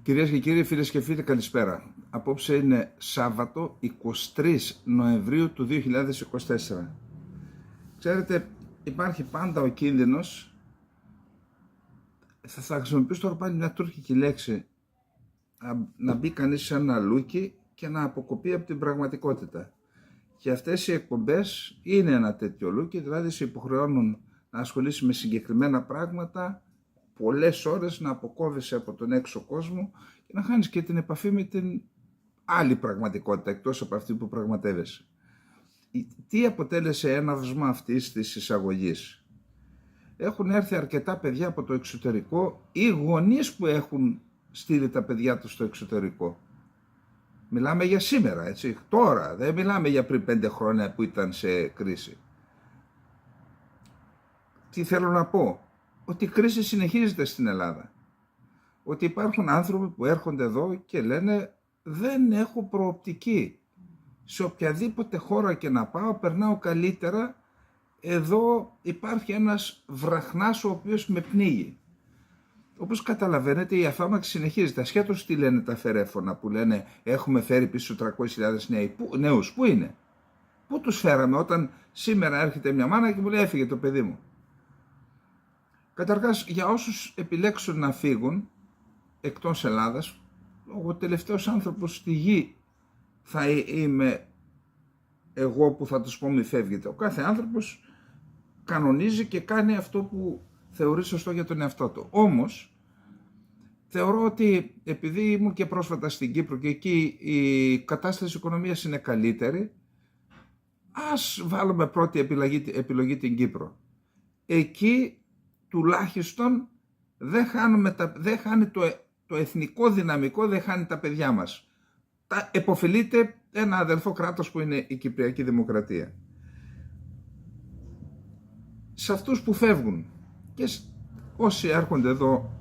Κυρίες και κύριοι, φίλες και φίλοι, καλησπέρα. Απόψε είναι Σάββατο 23 Νοεμβρίου του 2024. Ξέρετε, υπάρχει πάντα ο κίνδυνος, θα χρησιμοποιήσω τώρα πάλι μια τουρκική λέξη, να μπει κανείς σε ένα λούκι και να αποκοπεί από την πραγματικότητα. Και αυτές οι εκπομπές είναι ένα τέτοιο λούκι, δηλαδή σε υποχρεώνουν να ασχολείσαι με συγκεκριμένα πράγματα, πολλές ώρες να αποκόβεσαι από τον έξω κόσμο και να χάνεις και την επαφή με την άλλη πραγματικότητα εκτός από αυτή που πραγματεύεσαι. Τι αποτέλεσε έναυσμα αυτής της εισαγωγής? Έχουν έρθει αρκετά παιδιά από το εξωτερικό ή γονείς που έχουν στείλει τα παιδιά τους στο εξωτερικό. Μιλάμε για σήμερα, έτσι, τώρα, δεν μιλάμε για πριν 5 χρόνια που ήταν σε κρίση. Τι θέλω να πω? Ότι η κρίση συνεχίζεται στην Ελλάδα. Ότι υπάρχουν άνθρωποι που έρχονται εδώ και λένε δεν έχω προοπτική. Σε οποιαδήποτε χώρα και να πάω περνάω καλύτερα. Εδώ υπάρχει ένας βραχνάς ο οποίος με πνίγει. Όπως καταλαβαίνετε, η αφάμαξη συνεχίζεται. Ασχέτως τι λένε τα φερέφωνα που λένε έχουμε φέρει πίσω 300.000 νέους. Πού είναι? Πού τους φέραμε όταν σήμερα έρχεται μια μάνα και μου λέει έφυγε το παιδί μου? Καταρχάς, για όσους επιλέξουν να φύγουν εκτός Ελλάδας, ο τελευταίος άνθρωπος στη γη θα είμαι εγώ που θα τους πω μη φεύγετε. Ο κάθε άνθρωπος κανονίζει και κάνει αυτό που θεωρεί σωστό για τον εαυτό του. Όμως, θεωρώ ότι επειδή ήμουν και πρόσφατα στην Κύπρο και εκεί η κατάσταση της οικονομίας είναι καλύτερη, ας βάλουμε πρώτη επιλογή την Κύπρο. Εκεί τουλάχιστον δεν χάνει το εθνικό δυναμικό, δεν χάνει τα παιδιά μας. Εποφελείται ένα αδελφό κράτος που είναι η Κυπριακή Δημοκρατία. Σε αυτούς που φεύγουν και όσοι έρχονται εδώ,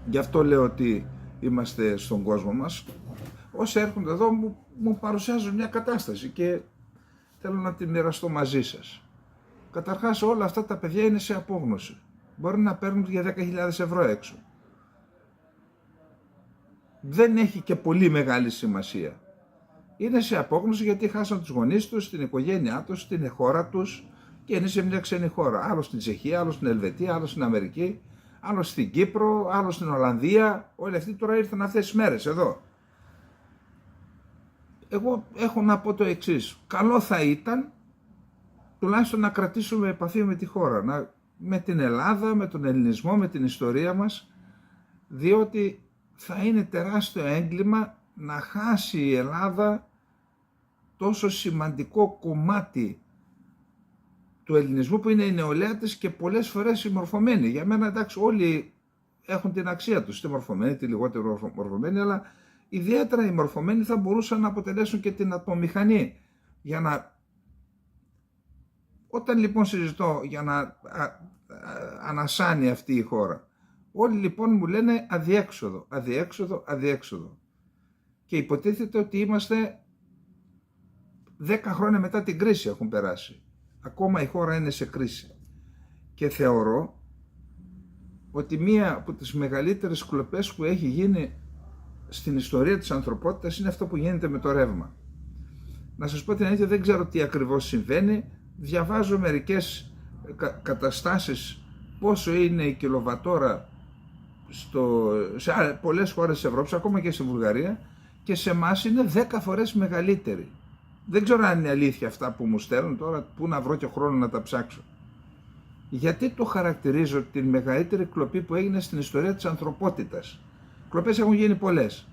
γι' αυτό λέω ότι είμαστε στον κόσμο μας, όσοι έρχονται εδώ μου παρουσιάζουν μια κατάσταση και θέλω να τη μοιραστώ μαζί σας. Καταρχάς, όλα αυτά τα παιδιά είναι σε απόγνωση. Μπορεί να παίρνουν για 10.000 ευρώ έξω. Δεν έχει και πολύ μεγάλη σημασία. Είναι σε απόγνωση γιατί χάσαν τους γονείς τους, την οικογένειά τους, την χώρα τους και είναι σε μια ξένη χώρα. Άλλο στην Τσεχία, άλλο στην Ελβετία, άλλο στην Αμερική, άλλο στην Κύπρο, άλλο στην Ολλανδία. Όλοι αυτοί τώρα ήρθαν αυτές τις μέρες εδώ. Εγώ έχω να πω το εξής. Καλό θα ήταν τουλάχιστον να κρατήσουμε επαφή με τη χώρα, με την Ελλάδα, με τον ελληνισμό, με την ιστορία μας, διότι θα είναι τεράστιο έγκλημα να χάσει η Ελλάδα τόσο σημαντικό κομμάτι του ελληνισμού που είναι η νεολαία της και πολλές φορές οι μορφωμένοι. Για μένα, εντάξει, όλοι έχουν την αξία τους, τη μορφωμένοι, τη λιγότερο μορφωμένοι, αλλά ιδιαίτερα οι μορφωμένοι θα μπορούσαν να αποτελέσουν και την ατμομηχανή για να... Όταν λοιπόν συζητώ για να ανασάνει αυτή η χώρα, όλοι λοιπόν μου λένε αδιέξοδο, αδιέξοδο, αδιέξοδο. Και υποτίθεται ότι είμαστε 10 χρόνια μετά την κρίση έχουν περάσει. Ακόμα η χώρα είναι σε κρίση. Και θεωρώ ότι μία από τις μεγαλύτερες κλοπές που έχει γίνει στην ιστορία της ανθρωπότητας είναι αυτό που γίνεται με το ρεύμα. Να σας πω την αλήθεια, δεν ξέρω τι ακριβώς συμβαίνει. Διαβάζω μερικές καταστάσεις πόσο είναι η κιλοβατόρα σε πολλές χώρες της Ευρώπης, ακόμα και στη Βουλγαρία, και σε εμάς είναι 10 φορές μεγαλύτερη. Δεν ξέρω αν είναι αλήθεια αυτά που μου στέλνουν τώρα, πού να βρω και χρόνο να τα ψάξω. Γιατί το χαρακτηρίζω την μεγαλύτερη κλοπή που έγινε στην ιστορία της ανθρωπότητας? Κλοπές έχουν γίνει πολλές.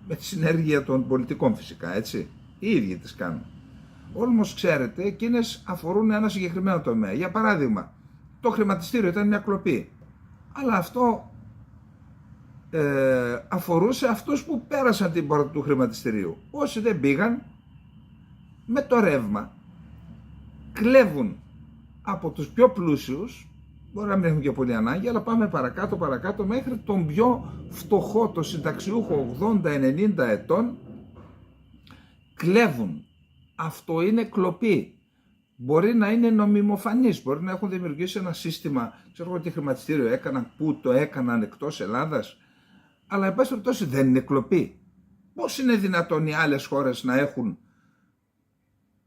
Με τη συνέργεια των πολιτικών φυσικά, έτσι. Οι ίδιοι τις κάνουν. Όμως ξέρετε, εκείνες αφορούν ένα συγκεκριμένο τομέα. Για παράδειγμα, το χρηματιστήριο ήταν μια κλοπή. Αλλά αυτό αφορούσε αυτούς που πέρασαν την πόρτα του χρηματιστηρίου. Όσοι δεν πήγαν, με το ρεύμα κλέβουν από τους πιο πλούσιους, μπορεί να μην έχουν και πολύ ανάγκη, αλλά πάμε παρακάτω μέχρι τον πιο φτωχό, το συνταξιούχο 80-90 ετών, κλέβουν. Αυτό είναι κλοπή. Μπορεί να είναι νομιμοφανής, μπορεί να έχουν δημιουργήσει ένα σύστημα, ξέρω εγώ τι χρηματιστήριο έκαναν, πού το έκαναν εκτός Ελλάδας, αλλά εν πάση περιπτώσει δεν είναι κλοπή. Πώς είναι δυνατόν οι άλλες χώρες να έχουν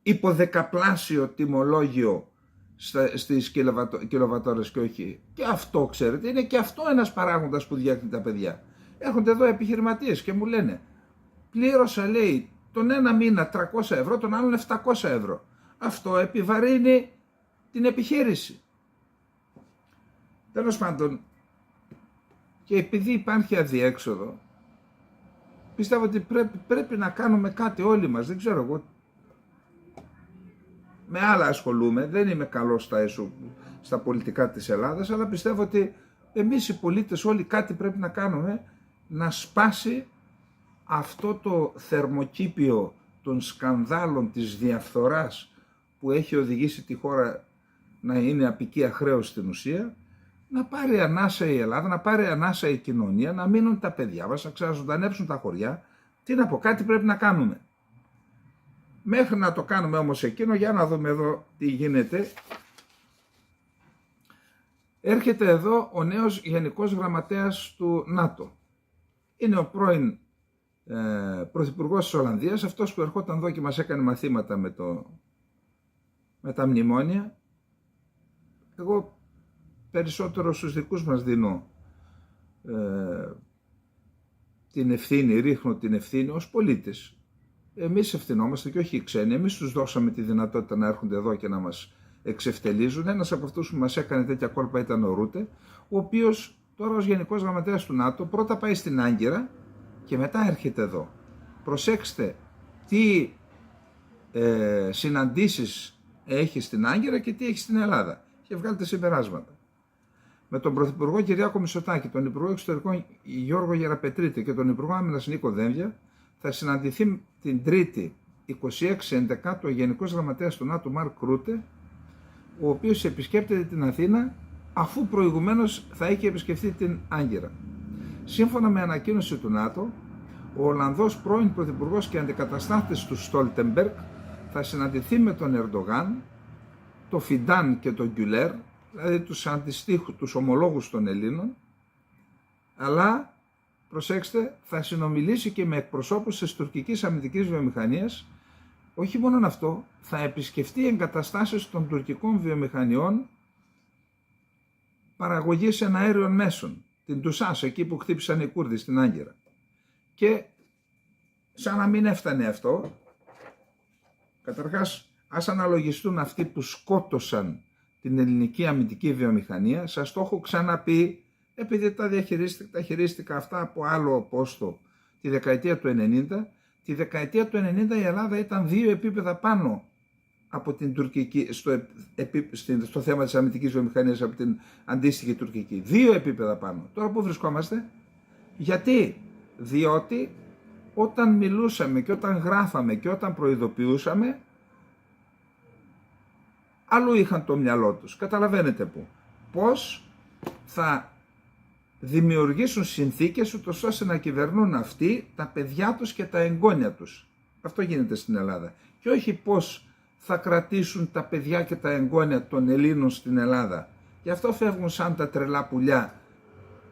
υποδεκαπλάσιο τιμολόγιο στις κιλοβατώρες και όχι? Και αυτό, ξέρετε, είναι και αυτό ένας παράγοντας που διώχνει τα παιδιά. Έρχονται εδώ επιχειρηματίες και μου λένε, πλήρωσα, λέει, τον ένα μήνα 300 ευρώ, τον άλλον 700 ευρώ. Αυτό επιβαρύνει την επιχείρηση. Τέλος πάντων, και επειδή υπάρχει αδιέξοδο, πιστεύω ότι πρέπει να κάνουμε κάτι όλοι μας. Δεν ξέρω, εγώ με άλλα ασχολούμαι, δεν είμαι καλός στα πολιτικά της Ελλάδας, αλλά πιστεύω ότι εμείς οι πολίτες όλοι κάτι πρέπει να κάνουμε, να σπάσει αυτό το θερμοκήπιο των σκανδάλων της διαφθοράς που έχει οδηγήσει τη χώρα να είναι απικία χρέος στην ουσία, να πάρει ανάσα η Ελλάδα, να πάρει ανάσα η κοινωνία, να μείνουν τα παιδιά μας, να ξαναζωντανέψουν τα χωριά. Τι να πω, κάτι πρέπει να κάνουμε. Μέχρι να το κάνουμε όμως εκείνο, για να δούμε εδώ τι γίνεται. Έρχεται εδώ ο νέος Γενικός Γραμματέας του ΝΑΤΟ. Είναι ο πρώην Πρωθυπουργός της Ολλανδίας, αυτός που ερχόταν εδώ και μας έκανε μαθήματα με τα μνημόνια. Εγώ περισσότερο στους δικούς μας δίνω την ευθύνη, ρίχνω την ευθύνη ως πολίτες. Εμείς ευθυνόμαστε και όχι οι ξένοι. Εμείς τους δώσαμε τη δυνατότητα να έρχονται εδώ και να μας εξευτελίζουν. Ένας από αυτούς που μας έκανε τέτοια κόλπα ήταν ο Ρούτε, ο οποίος τώρα ως Γενικός Γραμματέας του ΝΑΤΟ πρώτα πάει στην Άγκυρα και μετά έρχεται εδώ. Προσέξτε τι συναντήσεις έχει στην Άγκυρα και τι έχει στην Ελλάδα και βγάλετε συμπεράσματα. Με τον Πρωθυπουργό Κυριάκο Μητσοτάκη, τον Υπουργό Εξωτερικών Γιώργο Γεραπετρίτη και τον Υπουργό Άμυνας Νίκο Δένδια θα συναντηθεί την Τρίτη 26/11 ο Γενικός Γραμματέας του ΝΑΤΟ Μαρκ Ρούτε, ο οποίος επισκέπτεται την Αθήνα αφού προηγουμένως θα είχε επισκεφθεί την Άγκυρα. Σύμφωνα με ανακοίνωση του ΝΑΤΟ, ο Ολλανδός πρώην Πρωθυπουργός και αντικαταστάτης του Στόλτεμπεργκ θα συναντηθεί με τον Ερντογάν, το Φιντάν και τον Γκιουλέρ, δηλαδή τους ομολόγους των Ελλήνων, αλλά προσέξτε, θα συνομιλήσει και με εκπροσώπους της τουρκικής αμυντικής βιομηχανίας. Όχι μόνο αυτό, θα επισκεφτεί εγκαταστάσεις των τουρκικών βιομηχανιών παραγωγής εναέριων μέσων, την Τουσάς, εκεί που χτύπησαν οι Κούρδοι στην Άγκυρα. Και σαν να μην έφτανε αυτό, καταρχάς ας αναλογιστούν αυτοί που σκότωσαν την ελληνική αμυντική βιομηχανία. Σας το έχω ξαναπεί, επειδή τα χειρίστηκα αυτά από άλλο πόστο τη δεκαετία του 90. Τη δεκαετία του 90 η Ελλάδα ήταν 2 επίπεδα πάνω από την τουρκική, στο θέμα της αμυντικής βιομηχανίας από την αντίστοιχη τουρκική. 2 επίπεδα πάνω. Τώρα που βρισκόμαστε? Γιατί? Διότι όταν μιλούσαμε και όταν γράφαμε και όταν προειδοποιούσαμε, αλλού είχαν το μυαλό τους. Καταλαβαίνετε πού. Πώς θα δημιουργήσουν συνθήκες ούτως ώστε να κυβερνούν αυτοί τα παιδιά τους και τα εγγόνια τους. Αυτό γίνεται στην Ελλάδα. Και όχι πώς θα κρατήσουν τα παιδιά και τα εγγόνια των Ελλήνων στην Ελλάδα. Γι' αυτό φεύγουν σαν τα τρελά πουλιά.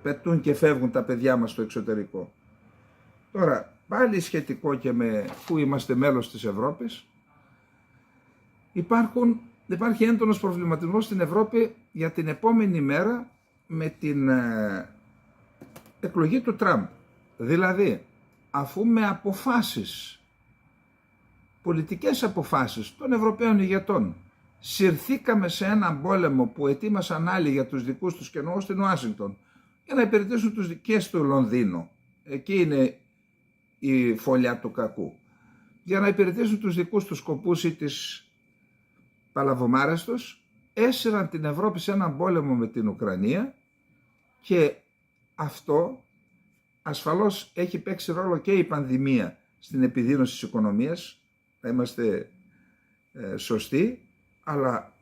Πετούν και φεύγουν τα παιδιά μας στο εξωτερικό. Τώρα, πάλι σχετικό και με που είμαστε μέλος της Ευρώπης, υπάρχει έντονος προβληματισμός στην Ευρώπη για την επόμενη μέρα με την εκλογή του Τραμπ. Δηλαδή, αφού με αποφάσεις, πολιτικές αποφάσεις των Ευρωπαίων ηγετών, συρθήκαμε σε έναν πόλεμο που ετοίμασαν άλλοι για τους δικούς τους, και εννοώ στην Ουάσιγκτον, για να υπηρετήσουν τους δικαίες του Λονδίνο. Εκεί είναι η φωλιά του κακού. Για να υπηρετήσουν τους δικούς τους σκοπούς ή τις παλαβομάρες τους, έσυραν την Ευρώπη σε έναν πόλεμο με την Ουκρανία, και αυτό ασφαλώς έχει παίξει ρόλο και η πανδημία στην επιδείνωση της οικονομίας, να είμαστε σωστοί, αλλά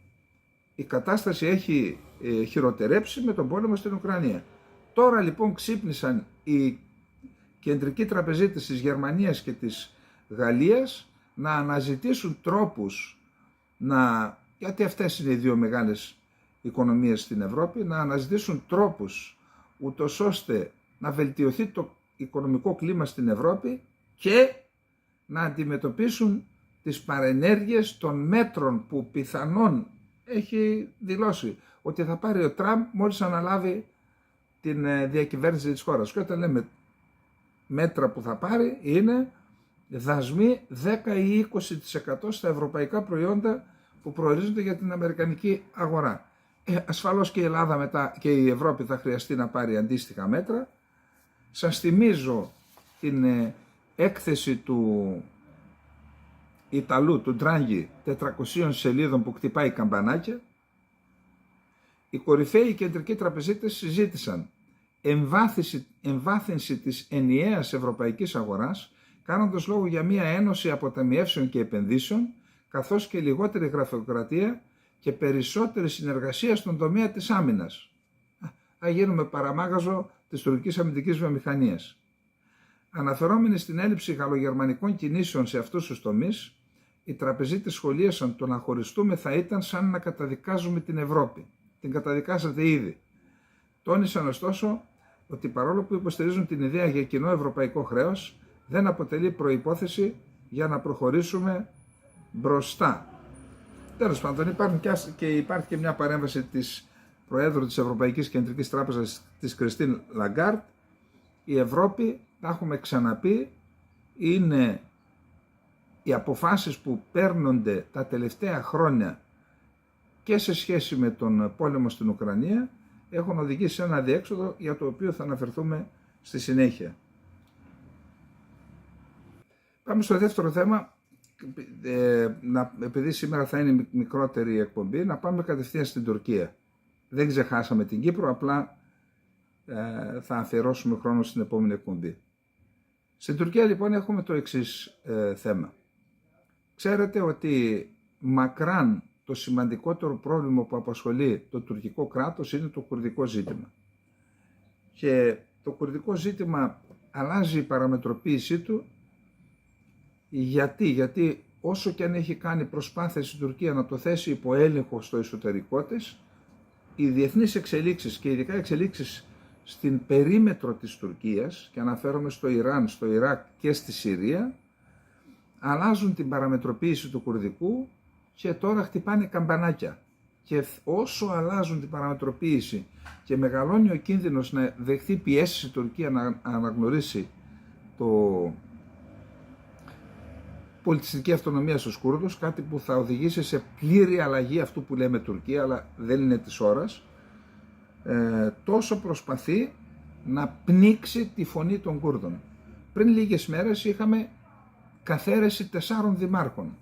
η κατάσταση έχει χειροτερέψει με τον πόλεμο στην Ουκρανία. Τώρα λοιπόν ξύπνησαν οι κεντρικοί τραπεζίτες της Γερμανίας και της Γαλλίας να αναζητήσουν τρόπους γιατί αυτές είναι οι 2 μεγάλες οικονομίες στην Ευρώπη, να αναζητήσουν τρόπους ούτως ώστε να βελτιωθεί το οικονομικό κλίμα στην Ευρώπη και να αντιμετωπίσουν τις παρενέργειες των μέτρων που πιθανόν έχει δηλώσει ότι θα πάρει ο Τραμπ μόλις αναλάβει την διακυβέρνηση της χώρας. Και όταν λέμε μέτρα που θα πάρει είναι δασμοί 10 ή 20% στα ευρωπαϊκά προϊόντα που προορίζονται για την αμερικανική αγορά. Ασφαλώς και η Ελλάδα μετά και η Ευρώπη θα χρειαστεί να πάρει αντίστοιχα μέτρα. Σας θυμίζω την έκθεση του Ιταλού, του Ντράγκη, 400 σελίδων που κτυπάει καμπανάκια. Οι κορυφαίοι κεντρικοί τραπεζίτες συζήτησαν εμβάθυνση της ενιαίας ευρωπαϊκής αγοράς, κάνοντας λόγο για μια ένωση αποταμιεύσεων και επενδύσεων, καθώς και λιγότερη γραφειοκρατία και περισσότερη συνεργασία στον τομέα της άμυνας. Θα γίνουμε παραμάγαζο της τουρκικής αμυντικής βιομηχανίας. Αναφερόμενοι στην έλλειψη γαλλογερμανικών κινήσεων σε αυτούς τους τομείς, οι τραπεζίτες σχολίασαν το να χωριστούμε θα ήταν σαν να καταδικάζουμε την Ευρώπη. Την καταδικάσατε ήδη. Τόνισαν ωστόσο ότι παρόλο που υποστηρίζουν την ιδέα για κοινό ευρωπαϊκό χρέος, δεν αποτελεί προϋπόθεση για να προχωρήσουμε μπροστά. Τέλος πάντων, υπάρχει και μια παρέμβαση της Προέδρου της Ευρωπαϊκής Κεντρικής Τράπεζας, της Κριστίν Λαγκάρτ. Η Ευρώπη, τα έχουμε ξαναπεί, είναι οι αποφάσεις που παίρνονται τα τελευταία χρόνια και σε σχέση με τον πόλεμο στην Ουκρανία έχουν οδηγήσει σε ένα διέξοδο για το οποίο θα αναφερθούμε στη συνέχεια. Πάμε στο δεύτερο θέμα, επειδή σήμερα θα είναι μικρότερη η εκπομπή, να πάμε κατευθείαν στην Τουρκία. Δεν ξεχάσαμε την Κύπρο, απλά θα αφιερώσουμε χρόνο στην επόμενη εκπομπή. Στην Τουρκία λοιπόν έχουμε το εξής θέμα. Ξέρετε ότι μακράν το σημαντικότερο πρόβλημα που απασχολεί το τουρκικό κράτος είναι το κουρδικό ζήτημα. Και το κουρδικό ζήτημα αλλάζει η παραμετροποίησή του. Γιατί όσο και αν έχει κάνει προσπάθειες η Τουρκία να το θέσει υπό έλεγχο στο εσωτερικό της, οι διεθνείς εξελίξεις και ειδικά εξελίξεις στην περίμετρο της Τουρκίας, και αναφέρομαι στο Ιράν, στο Ιράκ και στη Συρία, αλλάζουν την παραμετροποίηση του κουρδικού και τώρα χτυπάνε καμπανάκια. Και όσο αλλάζουν την παραμετροποίηση και μεγαλώνει ο κίνδυνος να δεχθεί πιέσεις η Τουρκία να αναγνωρίσει το πολιτιστική αυτονομία στους Κούρδους, κάτι που θα οδηγήσει σε πλήρη αλλαγή αυτού που λέμε Τουρκία, αλλά δεν είναι της ώρας, τόσο προσπαθεί να πνίξει τη φωνή των Κούρδων. Πριν λίγες μέρες είχαμε καθαίρεση 4 δημάρχων.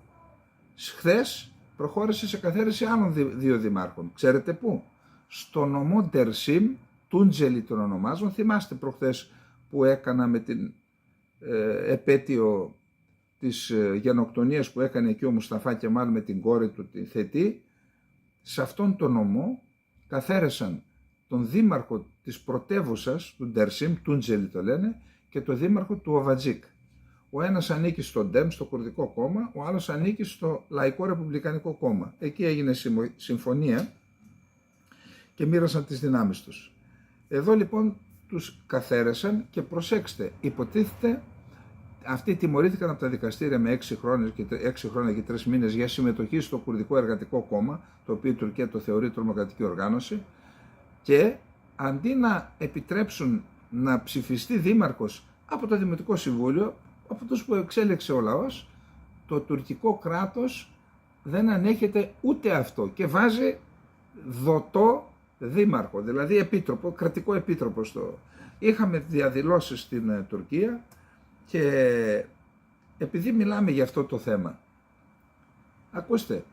Χθες προχώρησε σε καθαίρεση άλλων 2 δημάρχων. Ξέρετε πού? Στο νομό Ντερσίμ, Τούντζελι τον ονομάζουν. Θυμάστε προχθές που έκανα με την επέτειο της γενοκτονίας που έκανε εκεί ο Μουσταφά Κεμάλ με την κόρη του τη Θετή. Σε αυτόν τον νομό καθαίρεσαν τον δήμαρχο της πρωτεύουσας του Ντερσίμ, Τούντζελι το λένε, και τον δήμαρχο του Οβατζίκ. Ο ένας ανήκει στο ΝΤΕΜ, στο Κουρδικό Κόμμα, ο άλλος ανήκει στο Λαϊκό Ρεπουμπλικανικό Κόμμα. Εκεί έγινε συμφωνία και μοίρασαν τις δυνάμεις τους. Εδώ λοιπόν τους καθαίρεσαν και προσέξτε, υποτίθεται αυτοί τιμωρήθηκαν από τα δικαστήρια με 6 χρόνια και 3 μήνες για συμμετοχή στο Κουρδικό Εργατικό Κόμμα, το οποίο η Τουρκία το θεωρεί τρομοκρατική οργάνωση, και αντί να επιτρέψουν να ψηφιστεί δήμαρχος από το Δημοτικό Συμβούλιο, από τους που εξέλεξε ο λαός, το τουρκικό κράτος δεν ανέχεται ούτε αυτό και βάζει δοτό δήμαρχο, δηλαδή επίτροπο, κρατικό επίτροπο. Είχαμε διαδηλώσεις στην Τουρκία και επειδή μιλάμε για αυτό το θέμα, ακούστε,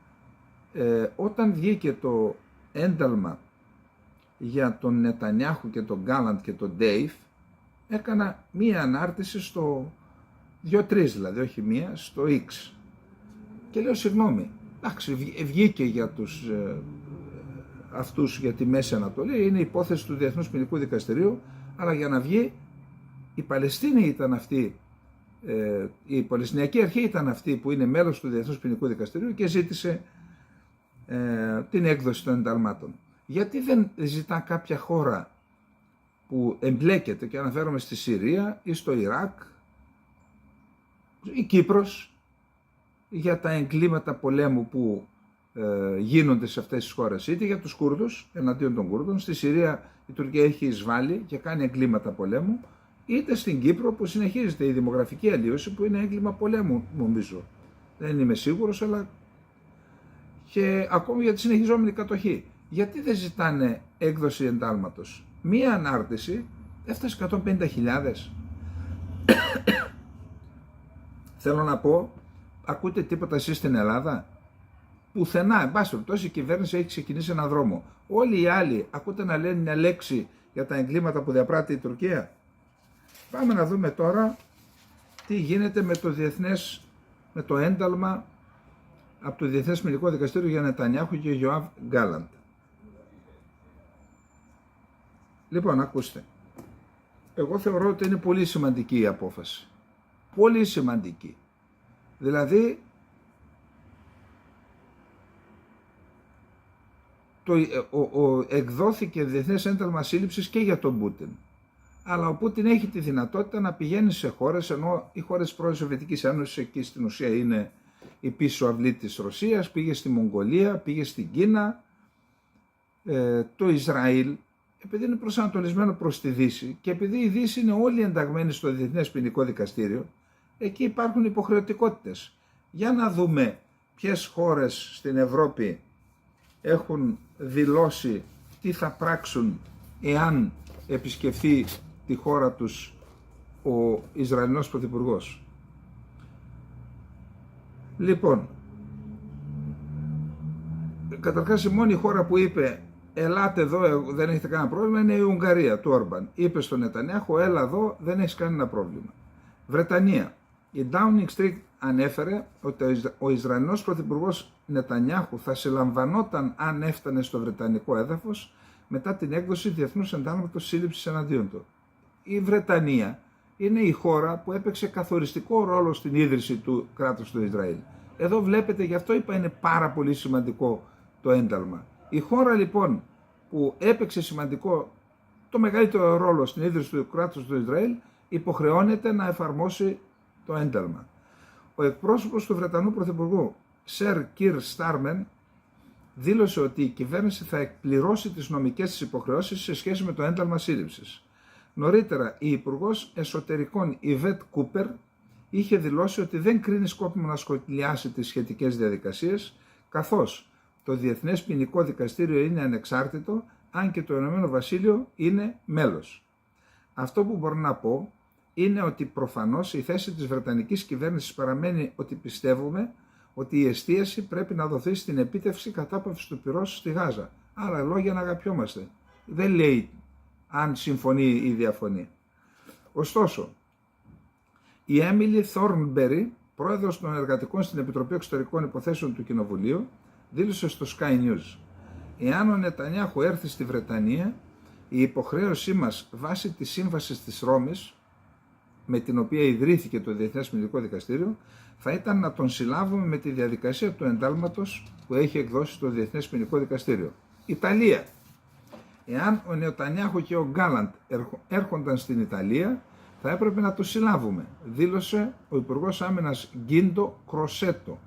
όταν βγήκε το ένταλμα για τον Νετανιάχου και τον Γκάλαντ και τον Ντέιφ, έκανα μία ανάρτηση στο 2-3 δηλαδή, όχι μία, στο X. Και λέω συγγνώμη, εντάξει, βγήκε για τους αυτούς για τη Μέση Ανατολή, είναι υπόθεση του Διεθνούς Ποινικού Δικαστηρίου, αλλά για να βγει η Παλαιστίνη ήταν αυτή, η Παλαιστινιακή Αρχή ήταν αυτή που είναι μέλος του Διεθνούς Ποινικού Δικαστηρίου και ζήτησε την έκδοση των ενταλμάτων. Γιατί δεν ζητά κάποια χώρα που εμπλέκεται, και αναφέρομαι στη Συρία ή στο Ιράκ, η Κύπρος, για τα εγκλήματα πολέμου που γίνονται σε αυτές τις χώρες, είτε για τους Κούρδους εναντίον των Κούρδων. Στη Συρία η Τουρκία έχει εισβάλει και κάνει εγκλήματα πολέμου, είτε στην Κύπρο που συνεχίζεται η δημογραφική αλλίωση, που είναι έγκλημα πολέμου, νομίζω. Δεν είμαι σίγουρος, αλλά και ακόμη για τη συνεχιζόμενη κατοχή. Γιατί δεν ζητάνε έκδοση εντάλματος? Μία ανάρτηση έφτασε 150.000. Θέλω να πω, ακούτε τίποτα εσείς στην Ελλάδα? Πουθενά, εν πάση περιπτώσει, η κυβέρνηση έχει ξεκινήσει έναν δρόμο. Όλοι οι άλλοι ακούτε να λένε μια λέξη για τα εγκλήματα που διαπράττει η Τουρκία? Πάμε να δούμε τώρα τι γίνεται με το ένταλμα από το Διεθνές Ποινικό Δικαστήριο για Νετανιάχου και Γιοάβ Γκάλαντ. Λοιπόν, ακούστε. Εγώ θεωρώ ότι είναι πολύ σημαντική η απόφαση. Πολύ σημαντική. Δηλαδή, εκδόθηκε διεθνές ένταλμα σύλληψης και για τον Πούτιν. Αλλά ο Πούτιν έχει τη δυνατότητα να πηγαίνει σε χώρες, ενώ οι χώρες της πρώην Σοβιετικής Ένωσης εκεί στην ουσία είναι η πίσω αυλή της Ρωσίας, πήγε στη Μογγολία, πήγε στην Κίνα, το Ισραήλ, επειδή είναι προσανατολισμένο προς τη Δύση και επειδή η Δύση είναι όλοι ενταγμένοι στο Διεθνές Ποινικό Δικαστήριο, εκεί υπάρχουν υποχρεωτικότητες. Για να δούμε ποιες χώρες στην Ευρώπη έχουν δηλώσει τι θα πράξουν εάν επισκεφθεί τη χώρα τους ο Ισραηλινός Πρωθυπουργός. Λοιπόν, καταρχάς η μόνη χώρα που είπε ελάτε εδώ, δεν έχετε κανένα πρόβλημα, είναι η Ουγγαρία του Όρμπαν. Είπε στον Νετανιάχου, έλα εδώ, δεν έχεις κανένα πρόβλημα. Βρετανία. Η Downing Street ανέφερε ότι ο Ισραηλινός Πρωθυπουργός Νετανιάχου θα συλλαμβανόταν αν έφτανε στο βρετανικό έδαφος μετά την έκδοση διεθνούς εντάλματος σύλληψης εναντίον του. Η Βρετανία είναι η χώρα που έπαιξε καθοριστικό ρόλο στην ίδρυση του κράτους του Ισραήλ. Εδώ βλέπετε, γι' αυτό είπα είναι πάρα πολύ σημαντικό το ένταλμα. Η χώρα λοιπόν που έπαιξε το μεγαλύτερο ρόλο στην ίδρυση του κράτους του Ισραήλ υποχρεώνεται να εφαρμόσει το ένταλμα. Ο εκπρόσωπος του Βρετανού Πρωθυπουργού, Σερ Κιρ Στάρμεν, δήλωσε ότι η κυβέρνηση θα εκπληρώσει τις νομικές της υποχρεώσεις σε σχέση με το ένταλμα σύλληψης. Νωρίτερα, η Υπουργός Εσωτερικών Ιβέτ Κούπερ είχε δηλώσει ότι δεν κρίνει σκόπιμο να σχολιάσει τις σχετικές διαδικασίες, καθώς το Διεθνές Ποινικό Δικαστήριο είναι ανεξάρτητο, αν και το Ηνωμένο Βασίλειο είναι μέλος. Αυτό που μπορώ να πω είναι ότι προφανώς η θέση της Βρετανικής κυβέρνησης παραμένει ότι πιστεύουμε ότι η εστίαση πρέπει να δοθεί στην επίτευξη κατάπαυσης του πυρός στη Γάζα. Άρα λόγια να αγαπιόμαστε. Δεν λέει αν συμφωνεί ή διαφωνεί. Ωστόσο, η Έμιλι Θόρνμπερι, πρόεδρος των εργατικών στην Επιτροπή Εξωτερικών Υποθέσεων του Κοινοβουλίου, δήλωσε στο Sky News: «Εάν ο Νετανιάχου έρθει στη Βρετανία, η υποχρέωσή μας βάσει της Σύμβασης της Ρώμης, με την οποία ιδρύθηκε το Διεθνές Ποινικό Δικαστήριο, θα ήταν να τον συλλάβουμε με τη διαδικασία του εντάλματος που έχει εκδώσει το Διεθνές Ποινικό Δικαστήριο». Ιταλία. Εάν ο Νετανιάχου και ο Γκάλαντ έρχονταν στην Ιταλία, θα έπρεπε να τους συλλάβουμε, δήλωσε ο Υπουργός Άμυνας Γκίντο Κροσέτο.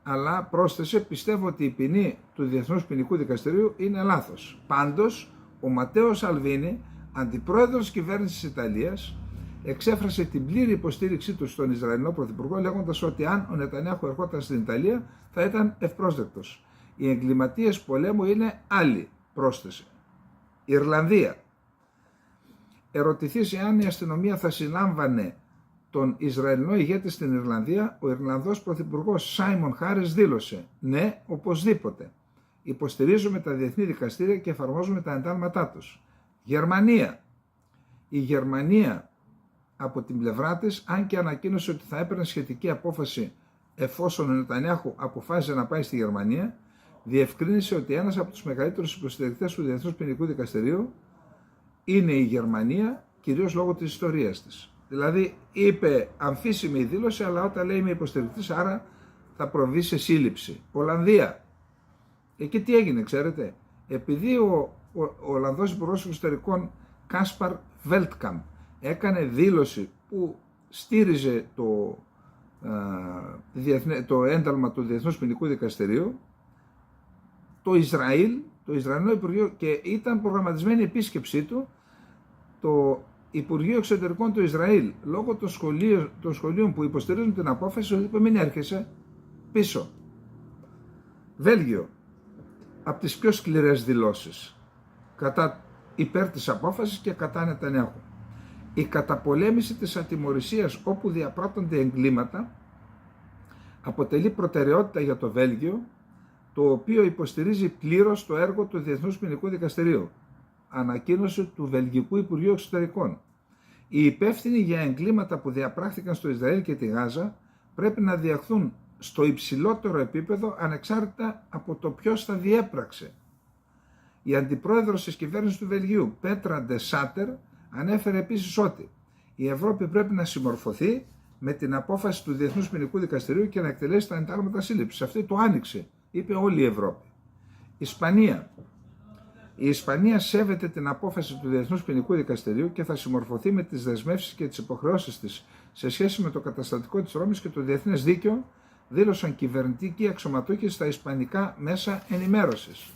Αλλά πρόσθεσε, πιστεύω ότι η ποινή του Διεθνούς Ποινικού Δικαστηρίου είναι λάθος. Πάντως, ο Ματέο Σαλβίνι, αντιπρόεδρος της κυβέρνησης της Ιταλίας, εξέφρασε την πλήρη υποστήριξή του στον Ισραηλινό Πρωθυπουργό, λέγοντας ότι αν ο Νετανιάχου ερχόταν στην Ιταλία θα ήταν ευπρόσδεκτος. Οι εγκληματίες πολέμου είναι άλλοι, πρόσθεσε. Ιρλανδία. Ερωτηθείς εάν η αστυνομία θα συλλάμβανε τον Ισραηλινό ηγέτη στην Ιρλανδία, ο Ιρλανδός Πρωθυπουργός Σάιμον Χάρις δήλωσε: «Ναι, οπωσδήποτε. Υποστηρίζουμε τα διεθνή δικαστήρια και εφαρμόζουμε τα εντάλματά τους». Γερμανία. Η Γερμανία από την πλευρά της, αν και ανακοίνωσε ότι θα έπαιρνε σχετική απόφαση εφόσον ο Νετανιάχου αποφάσισε να πάει στη Γερμανία, διευκρίνησε ότι ένας από τους μεγαλύτερους υποστηρικτές του Διεθνούς Ποινικού Δικαστηρίου είναι η Γερμανία, κυρίως λόγω της ιστορίας της. Δηλαδή είπε αμφίσιμη η δήλωση, αλλά όταν λέει είμαι υποστηρικτής, άρα θα προβεί σε σύλληψη. Ολλανδία. Εκεί τι έγινε, ξέρετε? Επειδή ο Ολλανδός Υπουργός Εξωτερικών Κάσπαρ Βέλτκαμπ έκανε δήλωση που στήριζε το ένταλμα του Διεθνούς Ποινικού Δικαστηρίου, το Ισραηλινό Υπουργείο, και ήταν προγραμματισμένη η επίσκεψή του. Το Υπουργείο Εξωτερικών του Ισραήλ, λόγω των σχολείων που υποστηρίζουν την απόφαση, είπε μην έρχεσαι πίσω. Βέλγιο, από τις πιο σκληρές δηλώσεις υπέρ της απόφασης και κατά Νετανιάχου. Η καταπολέμηση της ατιμωρησίας όπου διαπράττονται εγκλήματα αποτελεί προτεραιότητα για το Βέλγιο, το οποίο υποστηρίζει πλήρως το έργο του Διεθνούς Ποινικού Δικαστηρίου. Ανακοίνωση του Βελγικού Υπουργείου Εξωτερικών. Οι υπεύθυνοι για εγκλήματα που διαπράχθηκαν στο Ισραήλ και τη Γάζα πρέπει να διαχθούν στο υψηλότερο επίπεδο ανεξάρτητα από το ποιος τα διέπραξε. Η αντιπρόεδρος της κυβέρνησης του Βελγίου, Πέτρα Ντε Σάτερ, ανέφερε επίσης ότι η Ευρώπη πρέπει να συμμορφωθεί με την απόφαση του Διεθνούς Ποινικού Δικαστηρίου και να εκτελέσει τα εντάλματα σύλληψης. Αυτή το άνοιξε, είπε όλη η Ευρώπη. Ισπανία. Η Ισπανία σέβεται την απόφαση του Διεθνούς Ποινικού Δικαστηρίου και θα συμμορφωθεί με τις δεσμεύσεις και τις υποχρεώσεις της σε σχέση με το καταστατικό της Ρώμης και το διεθνές δίκαιο, δήλωσαν κυβερνητικοί αξιωματούχοι στα ισπανικά μέσα ενημέρωσης.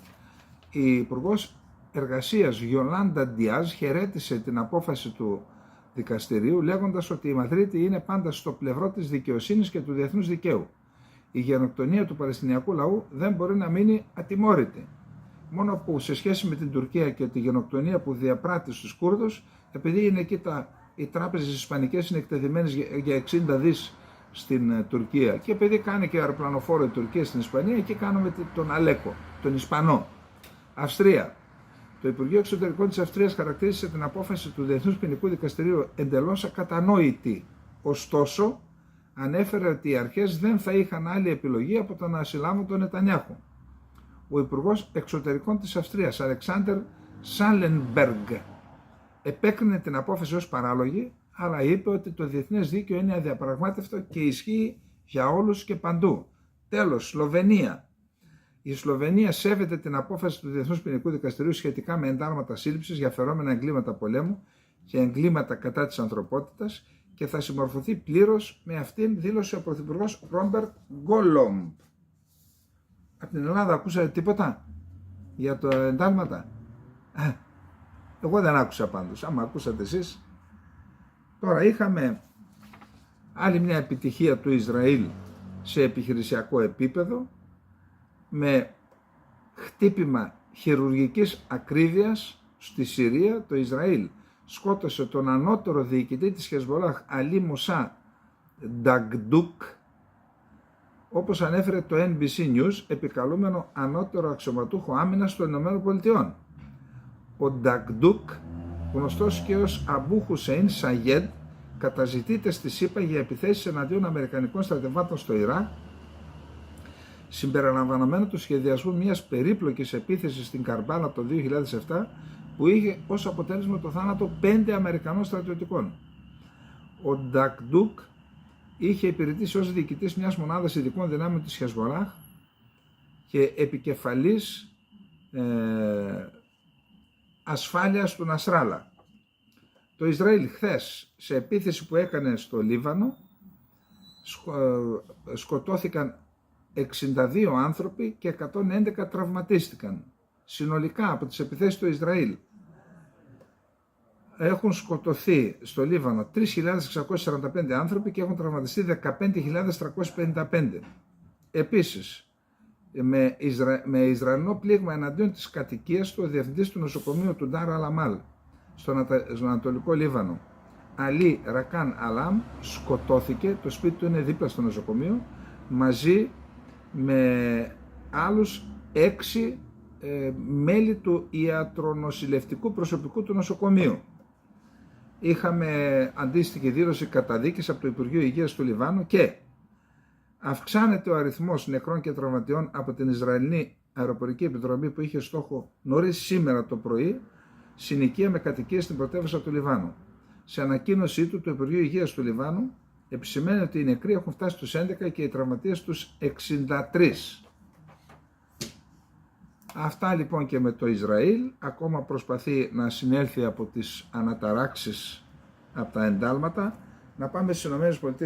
Η Υπουργός Εργασίας Γιολάντα Ντιάζ χαιρέτησε την απόφαση του δικαστηρίου, λέγοντας ότι η Μαδρίτη είναι πάντα στο πλευρό της δικαιοσύνης και του διεθνούς δικαίου. Η γενοκτονία του Παλαιστινιακού λαού δεν μπορεί να μείνει ατιμόρυτη. Μόνο που σε σχέση με την Τουρκία και τη γενοκτονία που διαπράττει στους Κούρδους, επειδή είναι εκεί οι τράπεζες ισπανικές είναι εκτεθειμένες για 60 δις στην Τουρκία και επειδή κάνει και αεροπλανοφόρο η Τουρκία στην Ισπανία, εκεί κάνουμε τον Αλέκο, τον Ισπανό. Αυστρία. Το Υπουργείο Εξωτερικών της Αυστρίας χαρακτήρισε την απόφαση του Διεθνούς Ποινικού Δικαστηρίου εντελώς ακατανόητη. Ωστόσο, ανέφερε ότι οι αρχές δεν θα είχαν άλλη επιλογή από το να συλλάβουν τον Νετανιάχου. Ο Υπουργός Εξωτερικών της Αυστρίας, Αλεξάντερ Σάλενμπεργκ, επέκρινε την απόφαση ως παράλογη, αλλά είπε ότι το διεθνές δίκαιο είναι αδιαπραγμάτευτο και ισχύει για όλους και παντού. Τέλος, Σλοβενία. Η Σλοβενία σέβεται την απόφαση του Διεθνούς Ποινικού Δικαστηρίου σχετικά με εντάλματα σύλληψης για φερόμενα εγκλήματα πολέμου και εγκλήματα κατά της ανθρωπότητας και θα συμμορφωθεί πλήρως με αυτήν, δήλωσε ο Πρωθυπουργός Ρόμπερτ Γκόλομπ. Από την Ελλάδα ακούσατε τίποτα για τα εντάλματα? Εγώ δεν άκουσα πάντως. Άμα ακούσατε εσείς. Τώρα είχαμε άλλη μια επιτυχία του Ισραήλ σε επιχειρησιακό επίπεδο με χτύπημα χειρουργικής ακρίβειας στη Συρία. Το Ισραήλ σκότωσε τον ανώτερο διοικητή της Χεσμολάχ, Αλί Μουσά Νταγντούκ, όπως ανέφερε το NBC News, επικαλούμενο ανώτερο αξιωματούχο άμυνας των ΗΠΑ. Ο Νταγντούκ, γνωστός και ως Αμπού Χουσέιν Σαγέντ, καταζητείται στη ΣΥΠΑ για επιθέσεις εναντίον αμερικανικών στρατευμάτων στο Ιράκ, συμπεριλαμβανομένου του σχεδιασμού μιας περίπλοκης επίθεσης στην Καρμπάλα το 2007 που είχε ως αποτέλεσμα το θάνατο 5 Αμερικανών στρατιωτικών. Ο Νταγντούκ είχε υπηρετήσει ως διοικητής μιας μονάδας ειδικών δυνάμεων της Χεσμολάχ και επικεφαλής ασφάλειας του Νασράλα. Το Ισραήλ χθες, σε επίθεση που έκανε στο Λίβανο, σκοτώθηκαν 62 άνθρωποι και 111 τραυματίστηκαν. Συνολικά από τις επιθέσεις του Ισραήλ έχουν σκοτωθεί στο Λίβανο 3.645 άνθρωποι και έχουν τραυματιστεί 15.355. Επίσης, με Ισραηλινό πλήγμα εναντίον της κατοικίας του, ο διευθυντής του νοσοκομείου του Ντάρ Αλαμάλ στον Ανατολικό Λίβανο, Αλί Ρακάν Αλάμ, σκοτώθηκε. Το σπίτι του είναι δίπλα στο νοσοκομείο, μαζί με άλλους 6 μέλη του ιατρονοσηλευτικού προσωπικού του νοσοκομείου. Είχαμε αντίστοιχη δήλωση καταδίκης από το Υπουργείο Υγείας του Λιβάνου και αυξάνεται ο αριθμός νεκρών και τραυματιών από την Ισραηλινή Αεροπορική Επιτροπή που είχε στόχο νωρίς σήμερα το πρωί συνοικία με κατοικίες στην πρωτεύουσα του Λιβάνου. Σε ανακοίνωσή του, το Υπουργείο Υγείας του Λιβάνου επισημαίνει ότι οι νεκροί έχουν φτάσει στους 11 και οι τραυματίες στους 63. Αυτά λοιπόν και με το Ισραήλ, ακόμα προσπαθεί να συνέλθει από τις αναταράξεις, από τα εντάλματα. Να πάμε στις ΗΠΑ.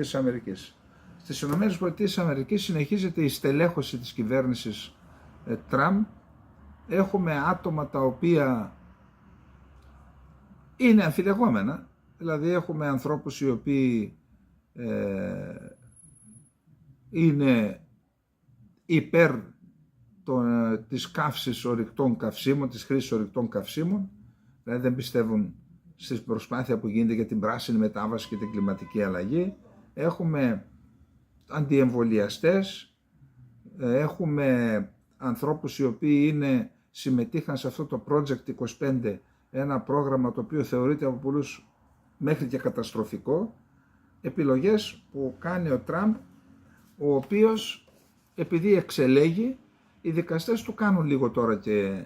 Στις ΗΠΑ συνεχίζεται η στελέχωση της κυβέρνησης Τραμπ. Έχουμε άτομα τα οποία είναι αμφιλεγόμενα, δηλαδή έχουμε ανθρώπους οι οποίοι είναι υπέρ της καύσης ορυκτών καυσίμων, της χρήσης ορυκτών καυσίμων, δηλαδή δεν πιστεύουν στη προσπάθεια που γίνεται για την πράσινη μετάβαση και την κλιματική αλλαγή. Έχουμε αντιεμβολιαστές, έχουμε ανθρώπους οι οποίοι συμμετείχαν σε αυτό το Project 25, ένα πρόγραμμα το οποίο θεωρείται από πολλούς μέχρι και καταστροφικό. Επιλογές που κάνει ο Τραμπ, ο οποίος επειδή εξελέγει, οι δικαστές του κάνουν λίγο τώρα και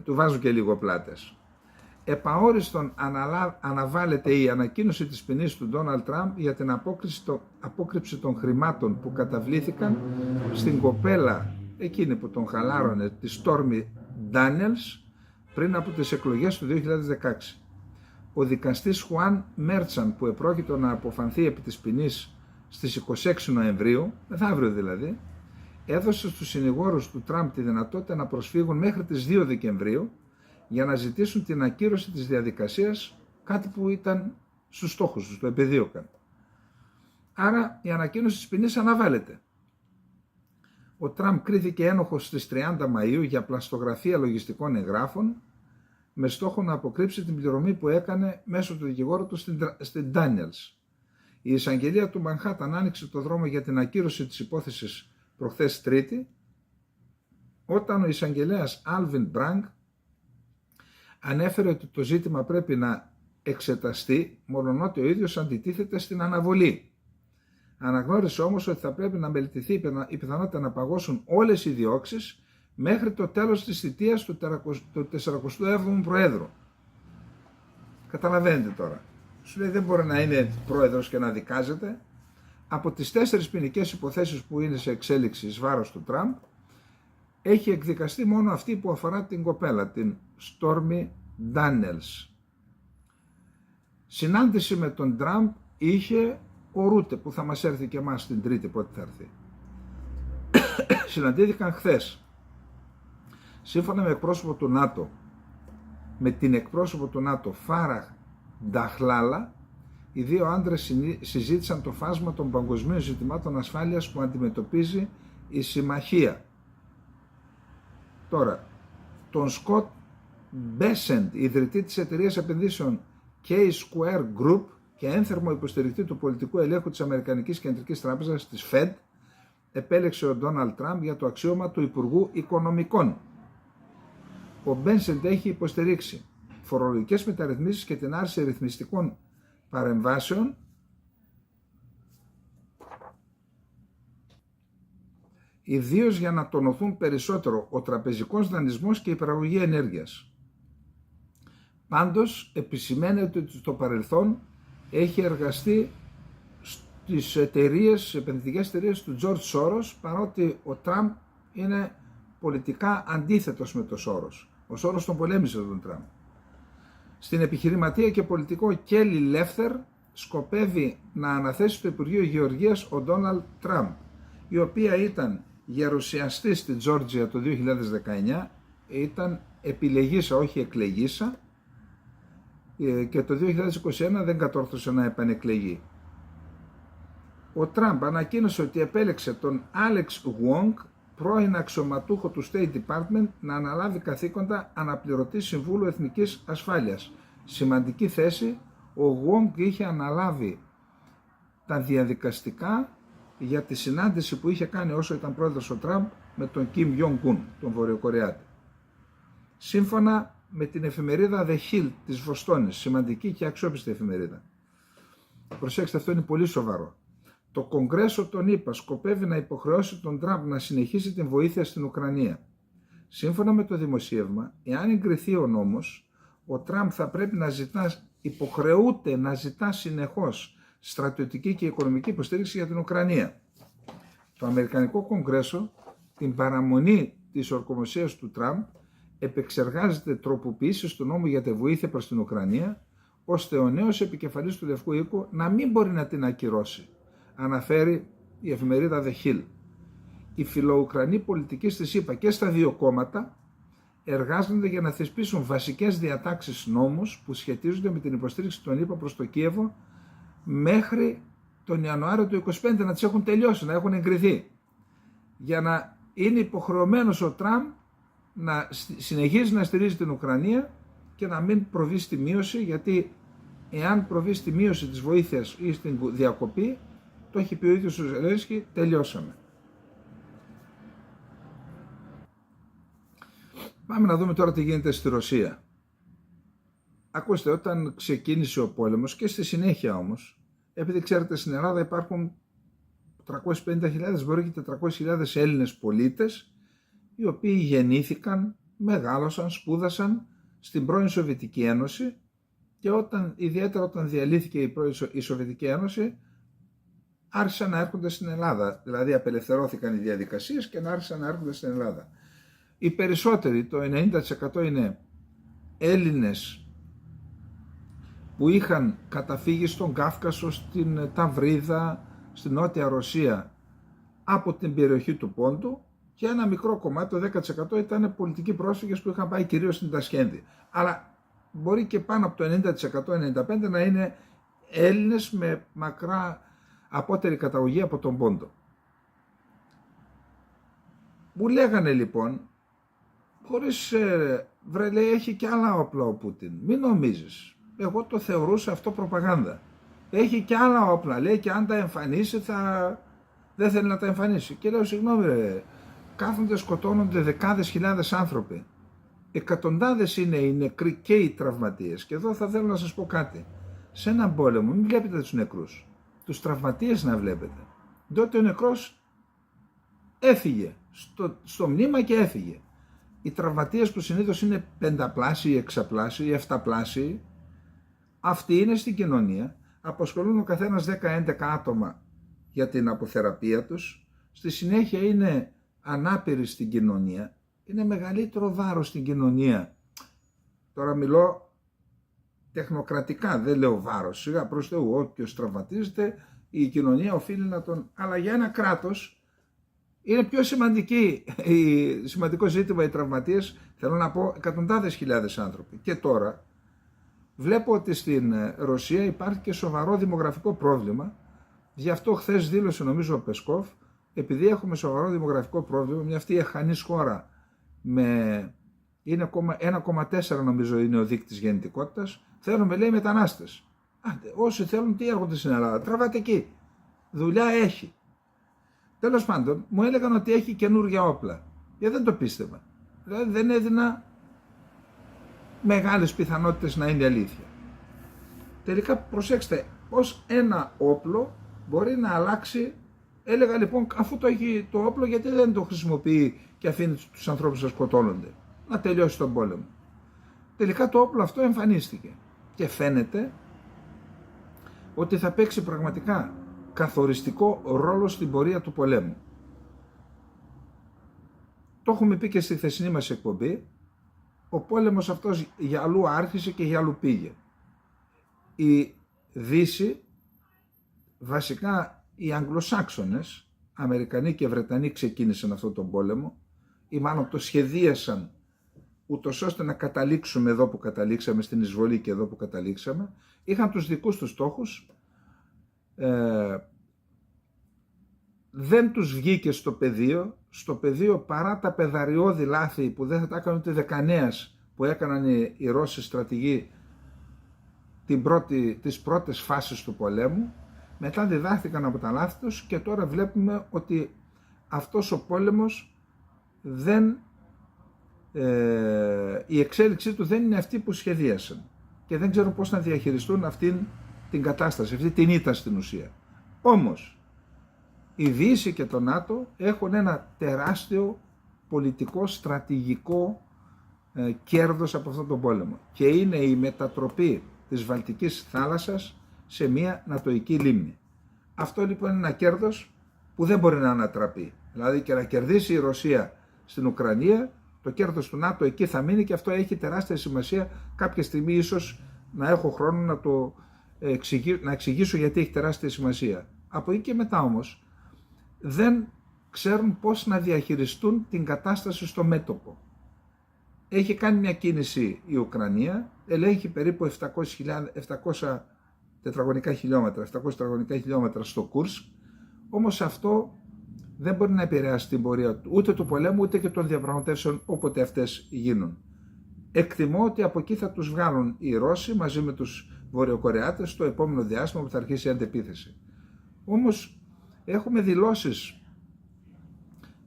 του βάζουν και λίγο πλάτες. Επαόριστον αναβάλλεται η ανακοίνωση της ποινής του Ντόναλντ Τραμπ για την απόκρυψη των χρημάτων που καταβλήθηκαν στην κοπέλα εκείνη που τον χαλάρωνε, τη Στόρμι Ντάνιελς, πριν από τις εκλογές του 2016. Ο δικαστής Χουάν Μέρτσαν, που επρόκειτο να αποφανθεί επί της ποινής στις 26 Νοεμβρίου, μεθαύριο δηλαδή, έδωσε στους συνηγόρους του Τραμπ τη δυνατότητα να προσφύγουν μέχρι τις 2 Δεκεμβρίου για να ζητήσουν την ακύρωση της διαδικασίας, κάτι που ήταν στους στόχους τους, το επιδίωκαν. Άρα η ανακοίνωση της ποινής αναβάλλεται. Ο Τραμπ κρίθηκε ένοχος στις 30 Μαΐου για πλαστογραφία λογιστικών εγγράφων, με στόχο να αποκρύψει την πληρωμή που έκανε μέσω του δικηγόρου του στην Daniels. Η εισαγγελία του Μανχάταν άνοιξε το δρόμο για την ακύρωση της υπόθεσης προχθές Τρίτη, όταν ο εισαγγελέας Άλβιν Μπραγκ ανέφερε ότι το ζήτημα πρέπει να εξεταστεί, μολονότι ο ίδιος αντιτίθεται στην αναβολή. Αναγνώρισε όμως ότι θα πρέπει να μελετηθεί η πιθανότητα να παγώσουν όλες οι διώξεις μέχρι το τέλος της θητείας του 47ου Προέδρου. Καταλαβαίνετε τώρα. Σου λέει δεν μπορεί να είναι πρόεδρος και να δικάζεται. Από τις 4 ποινικές υποθέσεις που είναι σε εξέλιξη εις βάρος του Τραμπ, έχει εκδικαστεί μόνο αυτή που αφορά την κοπέλα, την Στόρμι Ντάνιελς. Συνάντηση με τον Τραμπ είχε ο Ρούτε, που θα μας έρθει και εμάς την Τρίτη, πότε θα έρθει. Συναντήθηκαν χθες. Σύμφωνα με εκπρόσωπο του ΝΑΤΟ, με την εκπρόσωπο του ΝΑΤΟ Φάραχ Νταχλάλα, οι δύο άντρες συζήτησαν το φάσμα των παγκοσμίων ζητημάτων ασφάλειας που αντιμετωπίζει η συμμαχία. Τώρα, τον Σκοτ Μπέσεντ, ιδρυτή της εταιρείας επενδύσεων K-Square Group και ένθερμο υποστηρικτή του πολιτικού ελέγχου της Αμερικανικής Κεντρικής Τράπεζας, της Fed, επέλεξε ο Ντόναλντ Τραμπ για το αξίωμα του Υπουργού Οικονομικών. Ο Μπέσεντ έχει υποστηρίξει φορολογικές μεταρρυθμίσεις και την άρση ρυθμιστικών παρεμβάσεων, ιδίως για να τονωθούν περισσότερο ο τραπεζικός δανεισμός και η παραγωγή ενέργειας. Πάντως, επισημαίνεται ότι στο παρελθόν έχει εργαστεί στις επενδυτικές εταιρείες του George Soros, παρότι ο Τραμπ είναι πολιτικά αντίθετος με τον Soros. Ο Soros τον πολέμησε τον Τραμπ. Στην επιχειρηματία και πολιτικό Κέλι Λέφτερ σκοπεύει να αναθέσει το Υπουργείο Γεωργίας ο Ντόναλντ Τραμπ, η οποία ήταν γερουσιαστής στη Τζόρτζια το 2019, ήταν επιλεγήσα όχι εκλεγήσα, και το 2021 δεν κατόρθωσε να επανεκλεγεί. Ο Τραμπ ανακοίνωσε ότι επέλεξε τον Άλεξ Γουόγκ, πρώην αξιωματούχο του State Department, να αναλάβει καθήκοντα αναπληρωτή Συμβούλου Εθνικής Ασφάλειας. Σημαντική θέση, ο Γουόγκ είχε αναλάβει τα διαδικαστικά για τη συνάντηση που είχε κάνει όσο ήταν πρόεδρος ο Τραμπ με τον Κιμ Ιονγκ-ουν, τον Βορειοκορεάτη. Σύμφωνα με την εφημερίδα The Hill της Βοστόνης, σημαντική και αξιόπιστη εφημερίδα. Προσέξτε, αυτό είναι πολύ σοβαρό. Το Κογκρέσο των ΗΠΑ σκοπεύει να υποχρεώσει τον Τραμπ να συνεχίσει την βοήθεια στην Ουκρανία. Σύμφωνα με το δημοσίευμα, εάν εγκριθεί ο νόμος, ο Τραμπ θα πρέπει να υποχρεούται να ζητά συνεχώς στρατιωτική και οικονομική υποστήριξη για την Ουκρανία. Το Αμερικανικό Κογκρέσο την παραμονή της ορκομοσίας του Τραμπ επεξεργάζεται τροποποιήσεις του νόμου για τη βοήθεια προς την Ουκρανία, ώστε ο νέος επικεφαλής του Λευκού Οίκου να μην μπορεί να την ακυρώσει, αναφέρει η εφημερίδα The Hill. Οι φιλοουκρανοί πολιτικοί στη ΣΥΠΑ και στα δύο κόμματα εργάζονται για να θεσπίσουν βασικές διατάξεις νόμους που σχετίζονται με την υποστήριξη των ΗΠΑ προς το Κίεβο μέχρι τον Ιανουάριο του 2025, να τις έχουν τελειώσει, να έχουν εγκριθεί, για να είναι υποχρεωμένος ο Τραμπ να συνεχίζει να στηρίζει την Ουκρανία και να μην προβεί στη μείωση, γιατί εάν προβεί στη μείωση της βοήθειας ή στην διακοπή, το έχει πει ο ίδιος ο Ζελένσκι, τελειώσαμε. Πάμε να δούμε τώρα τι γίνεται στη Ρωσία. Ακούστε, όταν ξεκίνησε ο πόλεμος και στη συνέχεια όμως, επειδή ξέρετε στην Ελλάδα υπάρχουν 350.000, μπορεί και 400.000 Έλληνες πολίτες, οι οποίοι γεννήθηκαν, μεγάλωσαν, σπούδασαν στην πρώην Σοβιετική Ένωση και ιδιαίτερα όταν διαλύθηκε η Σοβιετική Ένωση, άρχισαν να έρχονται στην Ελλάδα. Δηλαδή απελευθερώθηκαν οι διαδικασίες και άρχισαν να έρχονται στην Ελλάδα. Οι περισσότεροι, το 90% είναι Έλληνες που είχαν καταφύγει στον Κάφκασο, στην Ταυρίδα, στην Νότια Ρωσία από την περιοχή του Πόντου, και ένα μικρό κομμάτι, το 10% ήταν πολιτικοί πρόσφυγες που είχαν πάει κυρίως στην Τασκένδη. Αλλά μπορεί και πάνω από το 90%, 95% να είναι Έλληνες με μακρά απότερη καταγωγή από τον Πόντο. Μου λέγανε λοιπόν, χωρίς βρε λέει, έχει και άλλα όπλα ο Πούτιν, μην νομίζεις. Εγώ το θεωρούσα αυτό προπαγάνδα. Έχει και άλλα όπλα, λέει, και αν τα εμφανίσει δεν θέλει να τα εμφανίσει. Και λέω, συγγνώμη ρε, κάθονται, σκοτώνονται δεκάδες χιλιάδες άνθρωποι. Εκατοντάδες είναι οι νεκροί και οι τραυματίες. Και εδώ θα θέλω να σας πω κάτι. Σε έναν πόλεμο μην βλέπετε τους νεκρούς, τους τραυματίες να βλέπετε. Τότε ο νεκρός έφυγε στο μνήμα και έφυγε. Οι τραυματίες που συνήθως είναι πενταπλάσιοι, εξαπλάσιοι ή εφταπλάσιοι, αυτοί είναι στην κοινωνία, απασχολούν ο καθένας 10-11 άτομα για την αποθεραπεία τους, στη συνέχεια είναι ανάπηροι στην κοινωνία, είναι μεγαλύτερο βάρος στην κοινωνία. Τώρα μιλώ τεχνοκρατικά, δεν λέω βάρος, σιγά προς Θεού, όποιος τραυματίζεται η κοινωνία οφείλει να τον... Αλλά για ένα κράτος είναι πιο σημαντικό ζήτημα οι τραυματίες, θέλω να πω εκατοντάδες χιλιάδες άνθρωποι. Και τώρα βλέπω ότι στην Ρωσία υπάρχει και σοβαρό δημογραφικό πρόβλημα. Γι' αυτό χθες δήλωσε νομίζω ο Πεσκόφ, επειδή έχουμε σοβαρό δημογραφικό πρόβλημα, μια αυτή η εχανής χώρα είναι 1,4 νομίζω είναι ο δείκτης γεννητικότητας, θέλουμε λέει μετανάστες. Όσοι θέλουν τι έρχονται στην Ελλάδα, τραβάτε εκεί, δουλειά έχει. Τέλος πάντων, μου έλεγαν ότι έχει καινούργια όπλα. Δεν το πίστευα. Δηλαδή δεν έδινα μεγάλες πιθανότητες να είναι αλήθεια. Τελικά προσέξτε, ως ένα όπλο μπορεί να αλλάξει. Έλεγα λοιπόν, αφού το έχει το όπλο, γιατί δεν το χρησιμοποιεί και αφήνει τους ανθρώπους να σκοτώνονται, να τελειώσει τον πόλεμο. Τελικά το όπλο αυτό εμφανίστηκε και φαίνεται ότι θα παίξει πραγματικά καθοριστικό ρόλο στην πορεία του πολέμου. Το έχουμε πει και στη χθεσινή μας εκπομπή, ο πόλεμος αυτός για αλλού άρχισε και για αλλού πήγε. Η Δύση, βασικά οι Αγγλοσάξονες, Αμερικανοί και Βρετανοί ξεκίνησαν αυτόν τον πόλεμο ή μάλλον το σχεδίασαν ούτως ώστε να καταλήξουμε εδώ που καταλήξαμε, στην εισβολή και εδώ που καταλήξαμε. Είχαν τους δικούς τους στόχους, δεν τους βγήκε στο πεδίο παρά τα πεδαριώδη λάθη που δεν θα τα έκανε ούτε δεκανέας που έκαναν οι Ρώσοι στρατηγοί τις πρώτες φάσεις του πολέμου. Μετά διδάχθηκαν από τα λάθη τους και τώρα βλέπουμε ότι αυτός ο πόλεμος η εξέλιξή του δεν είναι αυτή που σχεδίασαν και δεν ξέρω πώς να διαχειριστούν αυτήν την κατάσταση, αυτή την ήττα στην ουσία. Όμως η Δύση και το ΝΑΤΟ έχουν ένα τεράστιο πολιτικό στρατηγικό κέρδος από αυτόν τον πόλεμο και είναι η μετατροπή της Βαλτικής θάλασσας σε μια νατοϊκή λίμνη. Αυτό λοιπόν είναι ένα κέρδος που δεν μπορεί να ανατραπεί. Δηλαδή και να κερδίσει η Ρωσία στην Ουκρανία, το κέρδος του ΝΑΤΟ εκεί θα μείνει και αυτό έχει τεράστια σημασία. Κάποια στιγμή ίσως να έχω χρόνο να εξηγήσω γιατί έχει τεράστια σημασία. Από εκεί και μετά όμως δεν ξέρουν πώς να διαχειριστούν την κατάσταση στο μέτωπο. Έχει κάνει μια κίνηση η Ουκρανία, ελέγχει περίπου 700 τετραγωνικά χιλιόμετρα στο Κούρσκ, όμως αυτό δεν μπορεί να επηρεάσει την πορεία ούτε του πολέμου ούτε και των διαπραγματεύσεων όποτε αυτές γίνουν. Εκτιμώ ότι από εκεί θα τους βγάλουν οι Ρώσοι μαζί με τους Βορειοκορεάτες στο επόμενο διάστημα που θα αρχίσει η αντεπίθεση. Όμως έχουμε δηλώσεις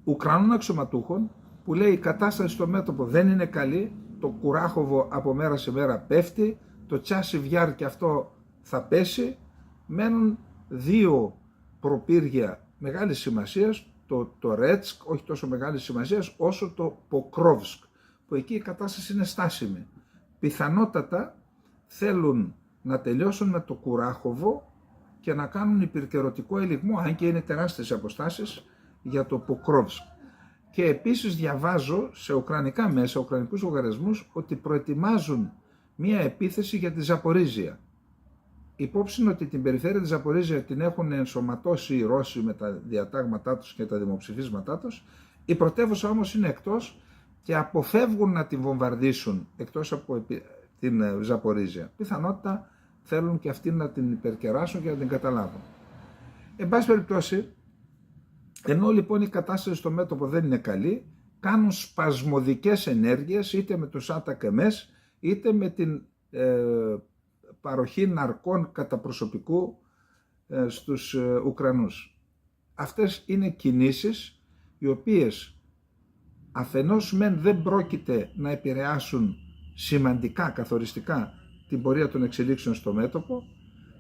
Ουκρανών αξιωματούχων που λέει η κατάσταση στο μέτωπο δεν είναι καλή, το Κουράχοβο από μέρα σε μέρα πέφτει, το Τσάσιβ Γιάρ και αυτό θα πέσει, μένουν δύο προπύργια μεγάλης σημασίας, το Ρέτσκ, όχι τόσο μεγάλης σημασίας όσο το Ποκρόβσκ, που εκεί η κατάσταση είναι στάσιμη. Πιθανότατα θέλουν να τελειώσουν με το Κουράχοβο και να κάνουν υπερκαιρωτικό ελιγμό, αν και είναι τεράστιες αποστάσεις, για το Ποκρόβσκ. Και επίσης διαβάζω σε ουκρανικά μέσα, ουκρανικούς λογαριασμούς, ότι προετοιμάζουν μία επίθεση για τη Ζαπορίζια. Υπόψη είναι ότι την περιφέρεια της Ζαπορίζια την έχουν ενσωματώσει οι Ρώσοι με τα διατάγματά τους και τα δημοψηφίσματά τους. Η πρωτεύουσα όμως είναι εκτός και αποφεύγουν να την βομβαρδίσουν εκτός από την Ζαπορίζια. Πιθανότητα θέλουν και αυτοί να την υπερκεράσουν και να την καταλάβουν. Εν πάση περιπτώσει, ενώ λοιπόν η κατάσταση στο μέτωπο δεν είναι καλή, κάνουν σπασμωδικές ενέργειες είτε με τους ΑΤΑΚΕΜΕΣ είτε με την παροχή ναρκών κατά προσωπικού στους Ουκρανούς. Αυτές είναι κινήσεις οι οποίες αφενός μεν δεν πρόκειται να επηρεάσουν σημαντικά, καθοριστικά την πορεία των εξελίξεων στο μέτωπο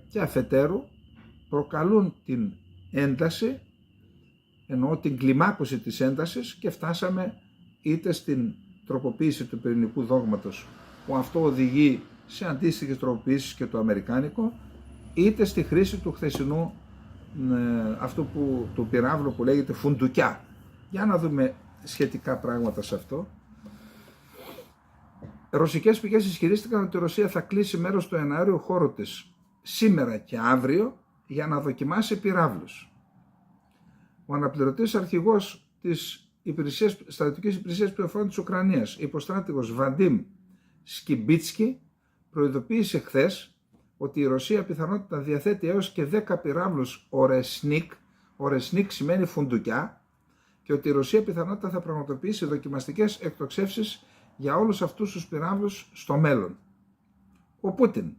και αφετέρου προκαλούν την ένταση, εννοώ την κλιμάκωση της έντασης, και φτάσαμε είτε στην τροποποίηση του πυρηνικού δόγματος που αυτό οδηγεί σε αντίστοιχες τροποποίησεις και το αμερικάνικο, είτε στη χρήση του χθεσινού αυτού του πυράβλου που λέγεται φουντουκιά. Για να δούμε σχετικά πράγματα σε αυτό. Ρωσικές πηγές ισχυρίστηκαν ότι η Ρωσία θα κλείσει μέρος του εναέριου χώρου της σήμερα και αύριο για να δοκιμάσει πυράβλους. Ο αναπληρωτής αρχηγός της στρατιωτικής υπηρεσίας πληροφοριών της Ουκρανίας, υποστράτηγος Βαντίμ Σκιμπίτσκι, προειδοποίησε χθες ότι η Ρωσία πιθανότητα διαθέτει έως και 10 πυράβλους Ορεσνίκ, Ορεσνίκ σημαίνει φουντουκιά, και ότι η Ρωσία πιθανότητα θα πραγματοποιήσει δοκιμαστικές εκτοξεύσεις για όλους αυτούς τους πυράβλους στο μέλλον. Ο Πούτιν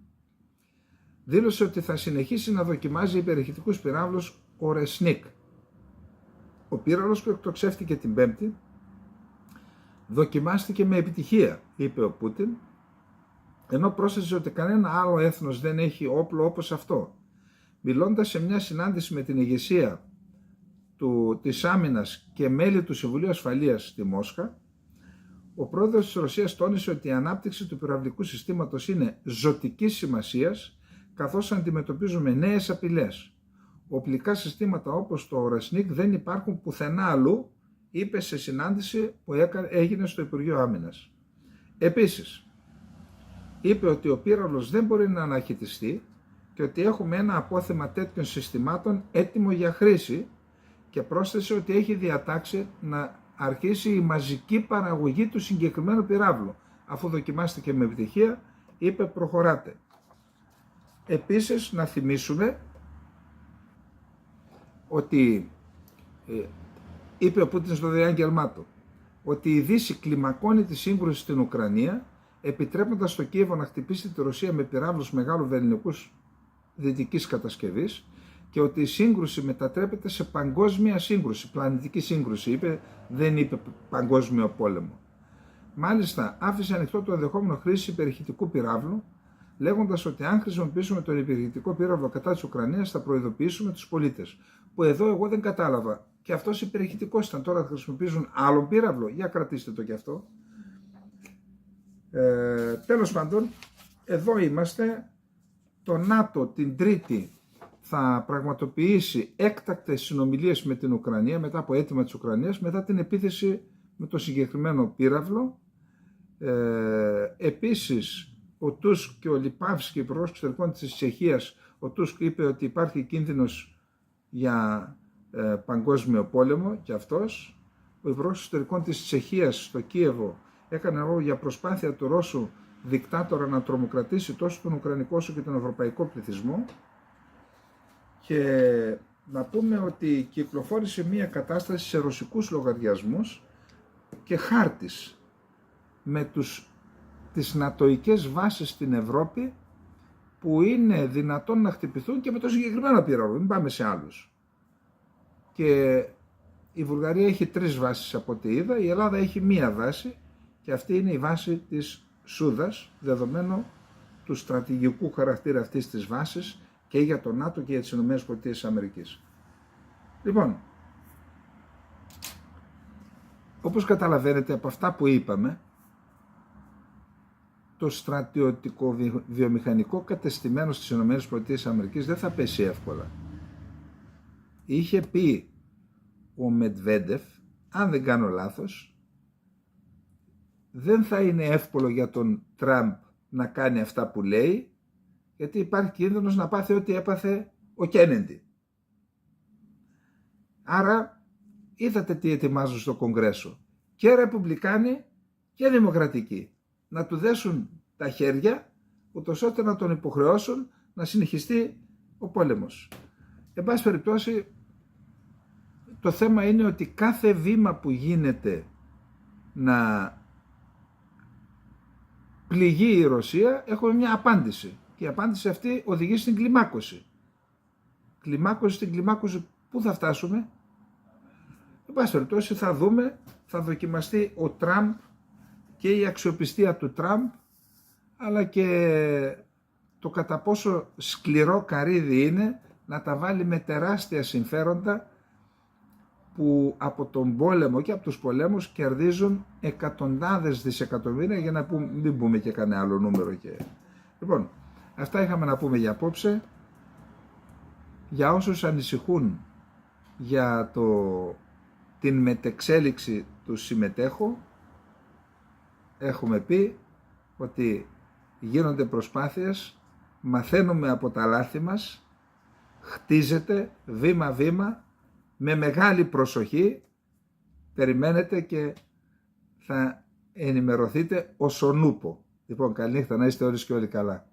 δήλωσε ότι θα συνεχίσει να δοκιμάζει υπερηχητικούς πυράβλους Ορεσνίκ. Ο πύραυλος που εκτοξεύτηκε την Πέμπτη δοκιμάστηκε με επιτυχία, είπε ο Πούτιν, ενώ πρόσθεσε ότι κανένα άλλο έθνος δεν έχει όπλο όπως αυτό. Μιλώντας σε μια συνάντηση με την ηγεσία της Άμυνας και μέλη του Συμβουλίου Ασφαλείας στη Μόσχα, ο πρόεδρος της Ρωσίας τόνισε ότι η ανάπτυξη του πυραυλικού συστήματος είναι ζωτικής σημασίας, καθώς αντιμετωπίζουμε νέες απειλές. Οπλικά συστήματα όπως το Ορεσνίκ δεν υπάρχουν πουθενά αλλού, είπε σε συνάντηση που έγινε στο Υπουργείο Άμυνας. Επίσης, είπε ότι ο πύραυλος δεν μπορεί να αναχαιτιστεί και ότι έχουμε ένα απόθεμα τέτοιων συστημάτων έτοιμο για χρήση, και πρόσθεσε ότι έχει διατάξει να αρχίσει η μαζική παραγωγή του συγκεκριμένου πυράβλου. Αφού δοκιμάστηκε με επιτυχία, είπε προχωράτε. Επίσης, να θυμίσουμε ότι είπε ο Πούτιν στο διάγγελμά του ότι η Δύση κλιμακώνει τη σύγκρουση στην Ουκρανία, επιτρέποντας το Κίεβο να χτυπήσει τη Ρωσία με πυράβλους μεγάλου βελληνικούς δυτικής κατασκευής, και ότι η σύγκρουση μετατρέπεται σε παγκόσμια σύγκρουση, πλανητική σύγκρουση, είπε, δεν είπε παγκόσμιο πόλεμο. Μάλιστα, άφησε ανοιχτό το ενδεχόμενο χρήση υπερηχητικού πυράβλου, λέγοντας ότι αν χρησιμοποιήσουμε τον υπερηχητικό πύραυλο κατά της Ουκρανίας θα προειδοποιήσουμε τους πολίτες. Που εδώ εγώ δεν κατάλαβα. Και αυτός υπερηχητικός ήταν, τώρα θα χρησιμοποιήσουν άλλο πύραυλο. Για κρατήστε το κι αυτό. Τέλος πάντων, εδώ είμαστε. Το ΝΑΤΟ την Τρίτη θα πραγματοποιήσει έκτακτες συνομιλίες με την Ουκρανία μετά από αίτημα της Ουκρανίας, μετά την επίθεση με το συγκεκριμένο πύραυλο. Επίσης, ο Τούσκ και ο Λιπαύσκι, υπουργός εξωτερικών της Τσεχίας, ο Τούσκ είπε ότι υπάρχει κίνδυνος για παγκόσμιο πόλεμο και αυτός. Ο υπουργός εξωτερικών της Τσεχίας στο Κίεβο έκανε λόγο για προσπάθεια του Ρώσου δικτάτορα να τρομοκρατήσει τόσο τον Ουκρανικό όσο και τον ευρωπαϊκό πληθυσμό. Και να πούμε ότι κυκλοφόρησε μία κατάσταση σε ρωσικούς λογαριασμούς και χάρτης με τις νατοικές βάσεις στην Ευρώπη που είναι δυνατόν να χτυπηθούν και με το συγκεκριμένο πύραυλο, μην πάμε σε άλλους. Και η Βουλγαρία έχει 3 βάσεις από ό,τι είδα, η Ελλάδα έχει 1 βάση και αυτή είναι η βάση της Σούδας, δεδομένου του στρατηγικού χαρακτήρα αυτής της βάσης και για το ΝΑΤΟ και για τις ΗΠΑ. Λοιπόν, όπως καταλαβαίνετε από αυτά που είπαμε, το στρατιωτικό βιομηχανικό κατεστημένο στις ΗΠΑ δεν θα πέσει εύκολα. Είχε πει ο Μετβέντεφ, αν δεν κάνω λάθος, δεν θα είναι εύκολο για τον Τραμπ να κάνει αυτά που λέει, γιατί υπάρχει κίνδυνος να πάθει ό,τι έπαθε ο Κέννεντι. Άρα είδατε τι ετοιμάζουν στο Κογκρέσο. Και Ρεπουμπλικάνοι και Δημοκρατικοί. Να του δέσουν τα χέρια, ούτως ώστε να τον υποχρεώσουν να συνεχιστεί ο πόλεμος. Εν πάση περιπτώσει, το θέμα είναι ότι κάθε βήμα που γίνεται να πληγεί η Ρωσία, έχουμε μια απάντηση. Και η απάντηση αυτή οδηγεί στην κλιμάκωση. Στην κλιμάκωση πού θα φτάσουμε? Εν πάση περιπτώσει θα δούμε, θα δοκιμαστεί ο Τραμπ και η αξιοπιστία του Τραμπ, αλλά και το κατά πόσο σκληρό καρύδι είναι να τα βάλει με τεράστια συμφέροντα που από τον πόλεμο και από τους πολέμους κερδίζουν εκατοντάδες δισεκατομμύρια, για να μην πούμε και κανένα άλλο νούμερο. Λοιπόν, αυτά είχαμε να πούμε για απόψε. Για όσους ανησυχούν για την μετεξέλιξη του συμμετέχου, έχουμε πει ότι γίνονται προσπάθειες, μαθαίνουμε από τα λάθη μας, χτίζεται βήμα-βήμα, με μεγάλη προσοχή, περιμένετε και θα ενημερωθείτε ως ο νούπο. Λοιπόν, καληνύχτα, να είστε όλες και όλοι καλά.